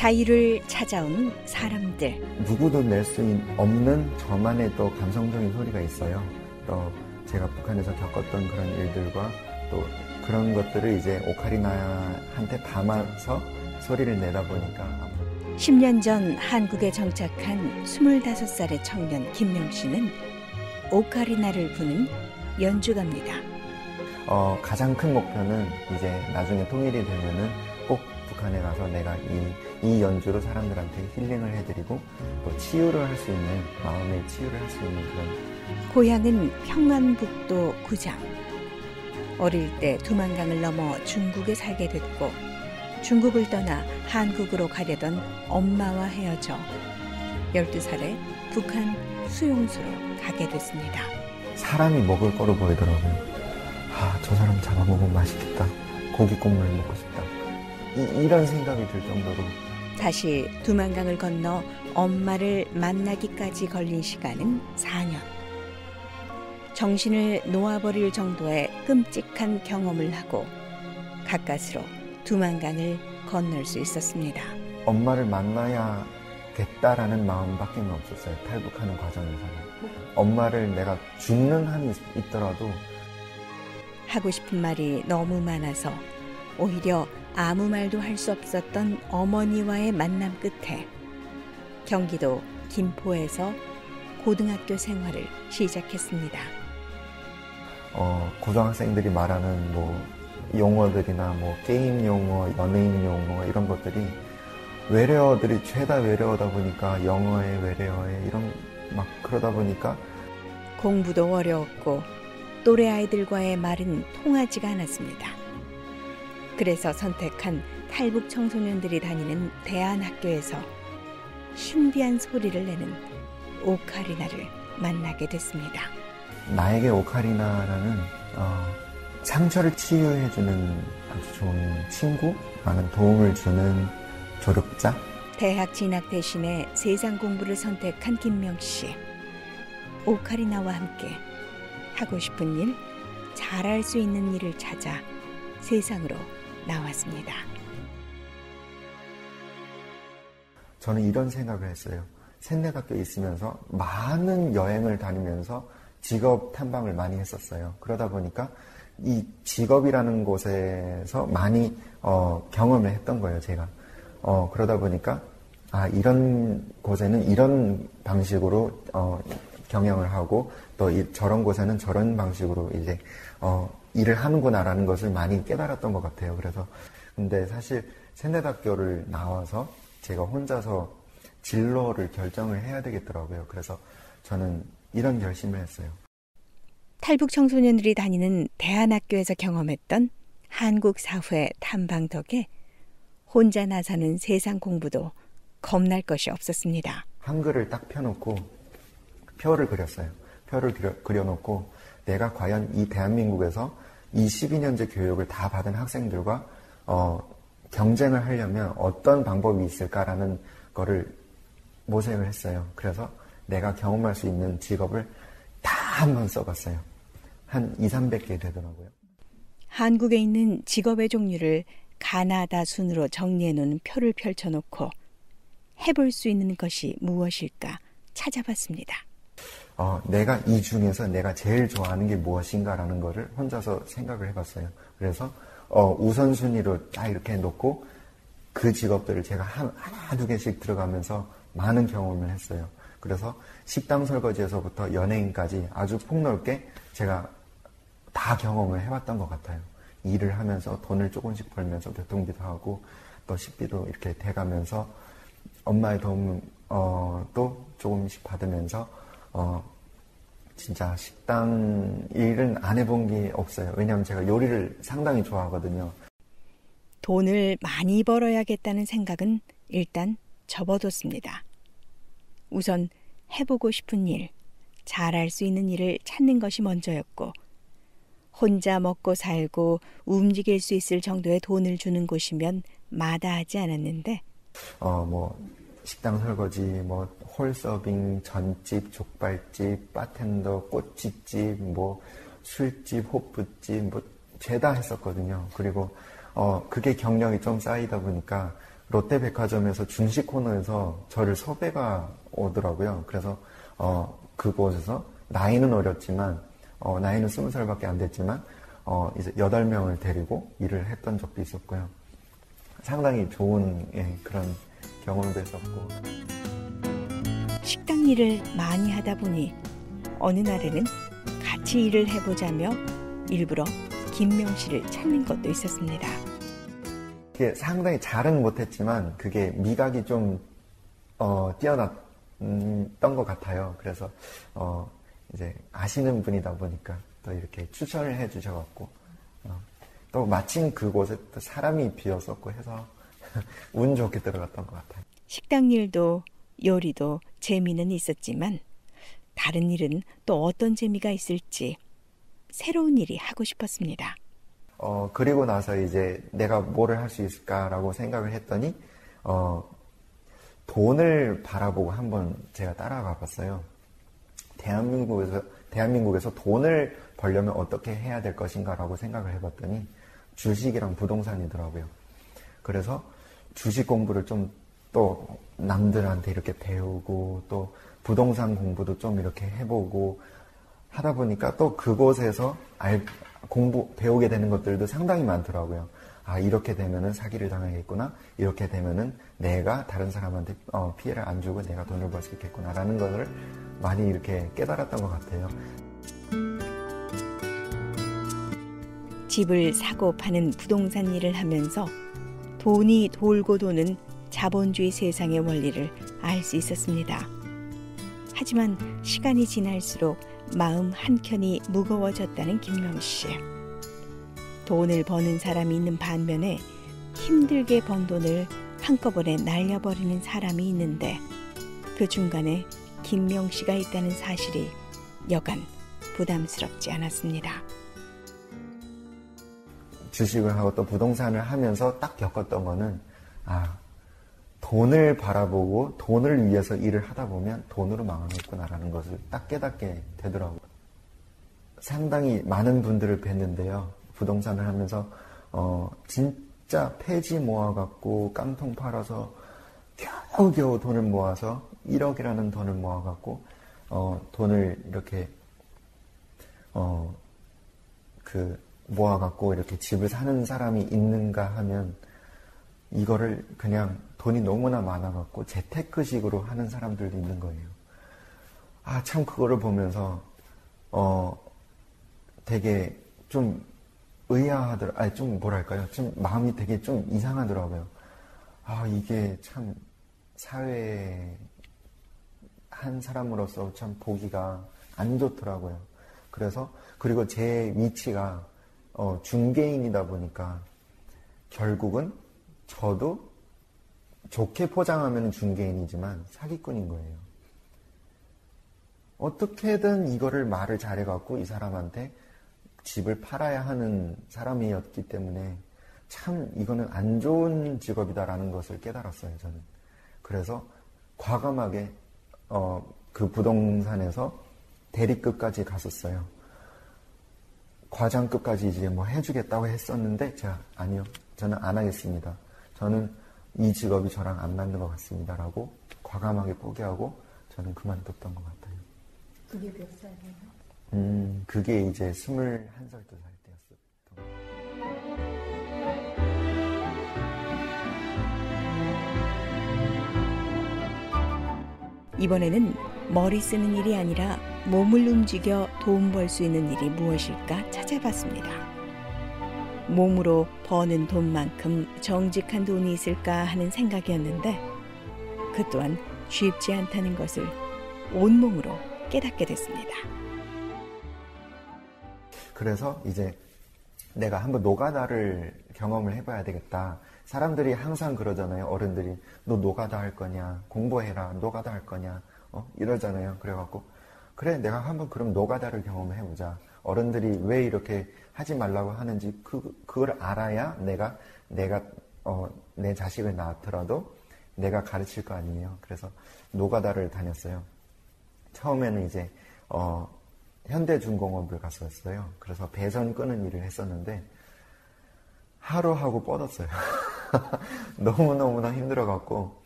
자유를 찾아온 사람들. 누구도 낼 수 없는 저만의 또 감성적인 소리가 있어요. 또 제가 북한에서 겪었던 그런 일들과 또 그런 것들을 이제 오카리나한테 담아서 소리를 내다 보니까 10년 전 한국에 정착한 25살의 청년 김명 씨는 오카리나를 부는 연주가입니다. 가장 큰 목표는 이제 나중에 통일이 되면은 꼭 북한에 가서 내가 이 연주로 사람들한테 힐링을 해드리고 또 치유를 할 수 있는, 마음의 치유를 할 수 있는 그런. 고향은 평안북도 구장. 어릴 때 두만강을 넘어 중국에 살게 됐고 중국을 떠나 한국으로 가려던 엄마와 헤어져 12살에 북한 수용소로 가게 됐습니다. 사람이 먹을 거로 보이더라고요. 저 사람 잡아먹으면 맛있겠다. 고기 국물 먹고 싶다. 이런 생각이 들 정도로. 다시 두만강을 건너 엄마를 만나기까지 걸린 시간은 4년. 정신을 놓아버릴 정도의 끔찍한 경험을 하고 가까스로 두만강을 건널 수 있었습니다. 엄마를 만나야겠다라는 마음밖에 없었어요. 탈북하는 과정에서는. 엄마를 내가 죽는 한이 있더라도. 하고 싶은 말이 너무 많아서 오히려 아무 말도 할 수 없었던 어머니와의 만남 끝에 경기도 김포에서 고등학교 생활을 시작했습니다. 고등학생들이 말하는 용어들이나 게임 용어, 연예인 용어 이런 것들이 외래어들이 죄다 외래어다 보니까 영어에 외래어에 이런 그러다 보니까 공부도 어려웠고 또래 아이들과의 말은 통하지가 않았습니다. 그래서 선택한 탈북 청소년들이 다니는 대안학교에서 신비한 소리를 내는 오카리나를 만나게 됐습니다. 나에게 오카리나라는 상처를 치유해주는 아주 좋은 친구, 많은 도움을 주는 조력자. 대학 진학 대신에 세상 공부를 선택한 김명 씨. 오카리나와 함께 하고 싶은 일, 잘할 수 있는 일을 찾아 세상으로 나왔습니다. 저는 이런 생각을 했어요. 샌내학교에 있으면서 많은 여행을 다니면서 직업 탐방을 많이 했었어요. 그러다 보니까 이 직업이라는 곳에서 많이 경험을 했던 거예요, 제가. 그러다 보니까 이런 곳에는 이런 방식으로 경영을 하고 또 저런 곳에는 저런 방식으로 이제 일을 하는구나라는 것을 많이 깨달았던 것 같아요. 그래서 근데 사실 샌내학교를 나와서 제가 혼자서 진로를 결정을 해야 되겠더라고요. 그래서 저는 이런 결심을 했어요. 탈북 청소년들이 다니는 대안학교에서 경험했던 한국 사회 탐방 덕에 혼자 나서는 세상 공부도 겁날 것이 없었습니다. 한글을 딱 펴놓고 표를 그렸어요. 표를 그려놓고 내가 과연 이 대한민국에서 이 12년제 교육을 다 받은 학생들과 경쟁을 하려면 어떤 방법이 있을까라는 거를 모색을 했어요. 그래서 내가 경험할 수 있는 직업을 다 한번 써봤어요. 한 200~300개 되더라고요. 한국에 있는 직업의 종류를 가나다 순으로 정리해놓은 표를 펼쳐놓고 해볼 수 있는 것이 무엇일까 찾아봤습니다. 내가 이 중에서 내가 제일 좋아하는 게 무엇인가라는 거를 혼자서 생각을 해봤어요. 그래서 우선순위로 딱 이렇게 놓고 그 직업들을 제가 하나, 두 개씩 들어가면서 많은 경험을 했어요. 그래서 식당 설거지에서부터 연예인까지 아주 폭넓게 제가 다 경험을 해봤던 것 같아요. 일을 하면서 돈을 조금씩 벌면서 교통비도 하고 또 식비도 이렇게 돼가면서 엄마의 도움도 조금씩 받으면서 진짜 식당 일은 안 해본 게 없어요. 왜냐하면 제가 요리를 상당히 좋아하거든요. 돈을 많이 벌어야겠다는 생각은 일단 접어뒀습니다. 우선 해보고 싶은 일, 잘할 수 있는 일을 찾는 것이 먼저였고 혼자 먹고 살고 움직일 수 있을 정도의 돈을 주는 곳이면 마다하지 않았는데 식당 설거지, 홀서빙, 전집, 족발집, 바텐더, 꼬치집, 술집, 호프집, 죄다 했었거든요. 그리고 그게 경력이 좀 쌓이다 보니까 롯데백화점에서 중식 코너에서 저를 섭외가 오더라고요. 그래서 그곳에서 나이는 어렸지만 나이는 20살밖에 안 됐지만 이제 8명을 데리고 일을 했던 적도 있었고요. 상당히 좋은 그런 경험도 했었고. 식당 일을 많이 하다 보니 어느 날에는 같이 일을 해보자며 일부러 김명 씨를 찾는 것도 있었습니다. 그게 상당히 잘은 못했지만 그게 미각이 좀 뛰어났던 것 같아요. 그래서 이제 아시는 분이다 보니까 또 이렇게 추천을 해주셔갖고 또 마침 그곳에 또 사람이 비었었고 해서 운 좋게 들어갔던 것 같아요. 식당 일도 요리도 재미는 있었지만 다른 일은 또 어떤 재미가 있을지 새로운 일이 하고 싶었습니다. 그리고 나서 이제 내가 뭐를 할 수 있을까라고 생각을 했더니 돈을 바라보고 한번 제가 따라가 봤어요. 대한민국에서 돈을 벌려면 어떻게 해야 될 것인가라고 생각을 해봤더니 주식이랑 부동산이더라고요. 그래서 주식 공부를 좀 또 남들한테 이렇게 배우고 또 부동산 공부도 좀 이렇게 해보고 하다 보니까 또 그곳에서 배우게 되는 것들도 상당히 많더라고요. 아, 이렇게 되면은 사기를 당하겠구나. 이렇게 되면은 내가 다른 사람한테 피해를 안 주고 내가 돈을 벌 수 있겠구나라는 것을 많이 이렇게 깨달았던 것 같아요. 집을 사고 파는 부동산 일을 하면서 돈이 돌고 도는 자본주의 세상의 원리를 알 수 있었습니다. 하지만 시간이 지날수록 마음 한켠이 무거워졌다는 김명 씨. 돈을 버는 사람이 있는 반면에 힘들게 번 돈을 한꺼번에 날려버리는 사람이 있는데 그 중간에 김명 씨가 있다는 사실이 여간 부담스럽지 않았습니다. 주식을 하고 또 부동산을 하면서 딱 겪었던 거는 돈을 바라보고 돈을 위해서 일을 하다 보면 돈으로 망하겠구나라는 것을 딱 깨닫게 되더라고요. 상당히 많은 분들을 뵀는데요. 부동산을 하면서 진짜 폐지 모아갖고 깡통 팔아서 겨우겨우 돈을 모아서 1억이라는 돈을 모아갖고 돈을 이렇게 모아갖고 이렇게 집을 사는 사람이 있는가 하면 이거를 그냥 돈이 너무나 많아갖고 재테크식으로 하는 사람들도 있는 거예요. 참 그거를 보면서 되게 좀 의아하더라고요. 좀 뭐랄까요. 좀 마음이 되게 좀 이상하더라고요. 이게 참 사회에 한 사람으로서 참 보기가 안 좋더라고요. 그리고 제 위치가 중개인이다 보니까 결국은 저도 좋게 포장하면 중개인이지만 사기꾼인 거예요. 어떻게든 이거를 말을 잘해갖고 이 사람한테 집을 팔아야 하는 사람이었기 때문에 참 이거는 안 좋은 직업이다라는 것을 깨달았어요, 저는. 그래서 과감하게 그 부동산에서 대리급까지 갔었어요. 과장급까지 이제 뭐 해주겠다고 했었는데 제가 아니요, 저는 안 하겠습니다. 저는 이 직업이 저랑 안 맞는 것 같습니다라고 과감하게 포기하고 저는 그만뒀던 것 같아요. 그게 몇 살이에요? 그게 이제 21살, 2살 때였어요. 이번에는 머리 쓰는 일이 아니라 몸을 움직여 돈 벌 수 있는 일이 무엇일까 찾아봤습니다. 몸으로 버는 돈만큼 정직한 돈이 있을까 하는 생각이었는데 그 또한 쉽지 않다는 것을 온몸으로 깨닫게 됐습니다. 그래서 이제 내가 한번 노가다를 경험을 해봐야 되겠다. 사람들이 항상 그러잖아요. 어른들이 너 노가다 할 거냐, 공부해라, 노가다 할 거냐 이러잖아요. 그래갖고 그래, 내가 한번 그럼 노가다를 경험을 해보자. 어른들이 왜 이렇게 하지 말라고 하는지 그걸 알아야 내가 내 자식을 낳더라도 내가 가르칠 거 아니에요. 그래서 노가다를 다녔어요. 처음에는 이제 현대중공업을 갔었어요. 그래서 배선 끄는 일을 했었는데 하루 하고 뻗었어요. 너무너무나 힘들어갖고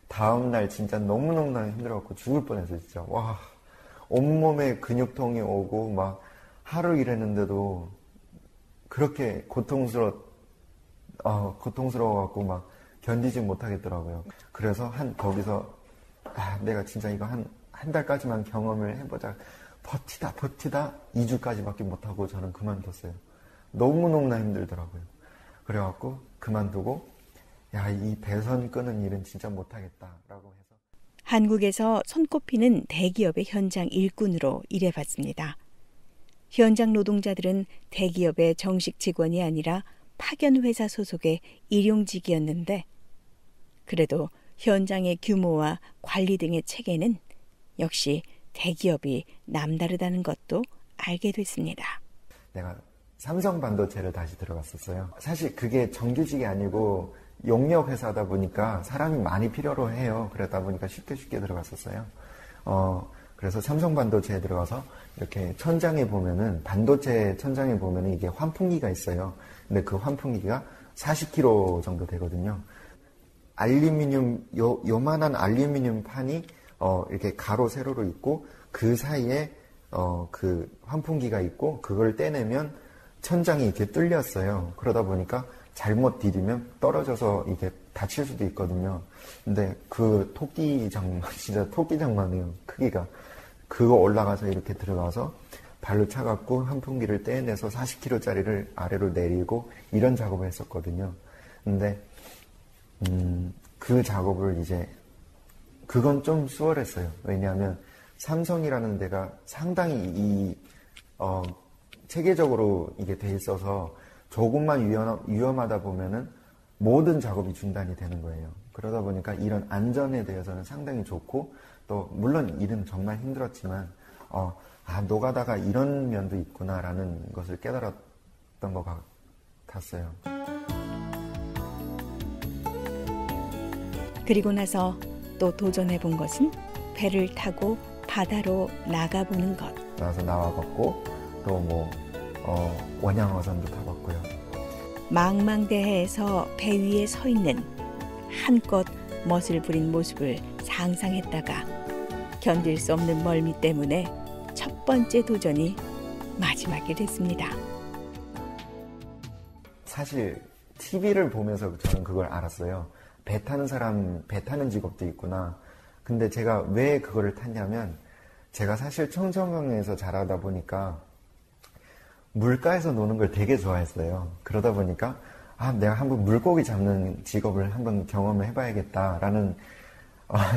다음날 진짜 너무너무나 힘들어갖고 죽을 뻔했어요. 진짜 와, 온몸에 근육통이 오고 막 하루 일했는데도 그렇게 고통스러워갖고 막 견디지 못하겠더라고요. 그래서 거기서 내가 진짜 이거 한 달까지만 경험을 해보자. 버티다 2주까지밖에 못하고 저는 그만뒀어요. 너무너무나 힘들더라고요. 그래갖고 그만두고 이 배선 끄는 일은 진짜 못하겠다라고 해서 한국에서 손꼽히는 대기업의 현장 일꾼으로 일해봤습니다. 현장 노동자들은 대기업의 정식 직원이 아니라 파견 회사 소속의 일용직이었는데 그래도 현장의 규모와 관리 등의 체계는 역시 대기업이 남다르다는 것도 알게 됐습니다. 내가 삼성 반도체를 다시 들어갔었어요. 사실 그게 정규직이 아니고 용역 회사다 보니까 사람이 많이 필요로 해요. 그러다 보니까 쉽게 들어갔었어요. 그래서 삼성 반도체에 들어가서 이렇게 천장에 보면은 반도체 천장에 보면은 이게 환풍기가 있어요. 근데 그 환풍기가 40kg 정도 되거든요. 요만한 알루미늄 판이 이렇게 가로 세로로 있고 그 사이에 그 환풍기가 있고 그걸 떼내면 천장이 이렇게 뚫렸어요. 그러다 보니까 잘못 디디면 떨어져서 이게 다칠 수도 있거든요. 근데 그 토끼 장만, 진짜 토끼 장만해요. 크기가. 그거 올라가서 이렇게 들어가서 발로 차갖고 환풍기를 떼내서 40kg짜리를 아래로 내리고 이런 작업을 했었거든요. 근데 그 작업을 그건 좀 수월했어요. 왜냐하면 삼성이라는 데가 상당히 체계적으로 이게 돼 있어서 조금만 위험하다 보면은 모든 작업이 중단이 되는 거예요. 그러다 보니까 이런 안전에 대해서는 상당히 좋고 또 물론 일은 정말 힘들었지만 노가다가 이런 면도 있구나라는 것을 깨달았던 것 같았어요. 그리고 나서 또 도전해 본 것은 배를 타고 바다로 나가보는 것. 나와서 나와봤고 또 원양어선도 타봤고요. 망망대해에서 배 위에 서 있는 한껏 멋을 부린 모습을 상상했다가 견딜 수 없는 멀미 때문에 첫 번째 도전이 마지막이 됐습니다. 사실 TV를 보면서 저는 그걸 알았어요. 배 타는 직업도 있구나. 근데 제가 왜 그거를 탔냐면 제가 사실 청정강에서 자라다 보니까 물가에서 노는 걸 되게 좋아했어요. 그러다 보니까 내가 한번 물고기 잡는 직업을 한번 경험을 해봐야겠다라는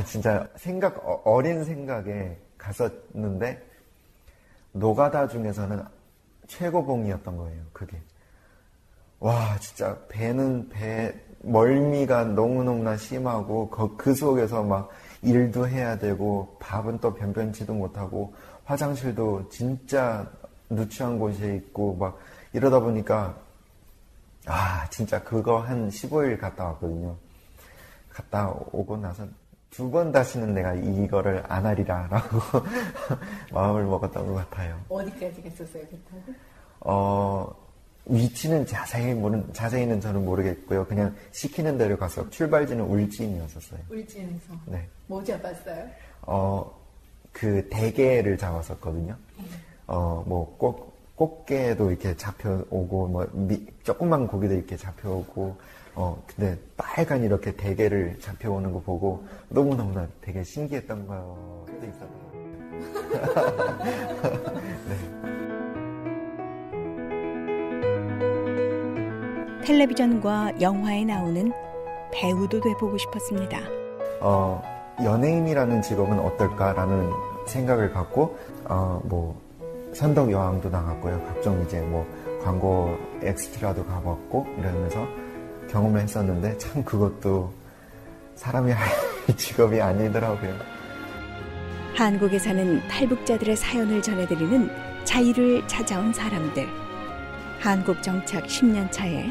진짜 어린 생각에 갔었는데 노가다 중에서는 최고봉이었던 거예요. 그게. 와, 진짜 멀미가 너무너무나 심하고 그 속에서 막 일도 해야 되고 밥은 또 변변치도 못하고 화장실도 진짜 누추한 곳에 있고 막 이러다 보니까 진짜 그거 한 15일 갔다 왔거든요. 갔다 오고 나서 2번 다시는 내가 이거를 안 하리라 라고 마음을 먹었던 것 같아요. 어디까지 갔었어요, 배 타고? 위치는 자세히는 저는 모르겠고요. 그냥 시키는 대로 가서 출발지는 울진이었었어요. 울진에서? 네. 뭐 잡았어요? 그 대게를 잡았었거든요. 꽃게도 이렇게 잡혀오고, 조그만 고기도 이렇게 잡혀오고, 근데 빨간 이렇게 대게를 잡혀오는 거 보고 너무너무나 되게 신기했던 것도 있었던 것 같아요. 네. 텔레비전과 영화에 나오는 배우도 돼보고 싶었습니다. 연예인이라는 직업은 어떨까라는 생각을 갖고, 선덕 여왕도 나갔고요. 각종 광고 엑스트라도 가봤고, 이러면서 경험을 했었는데, 참 그것도 사람이 할 직업이 아니더라고요. 한국에 사는 탈북자들의 사연을 전해드리는 자유를 찾아온 사람들. 한국 정착 10년 차에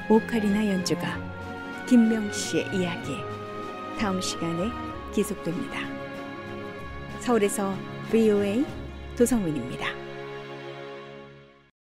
오카리나 연주가 김명씨의 이야기. 다음 시간에 계속됩니다. 서울에서 VOA 도성민입니다.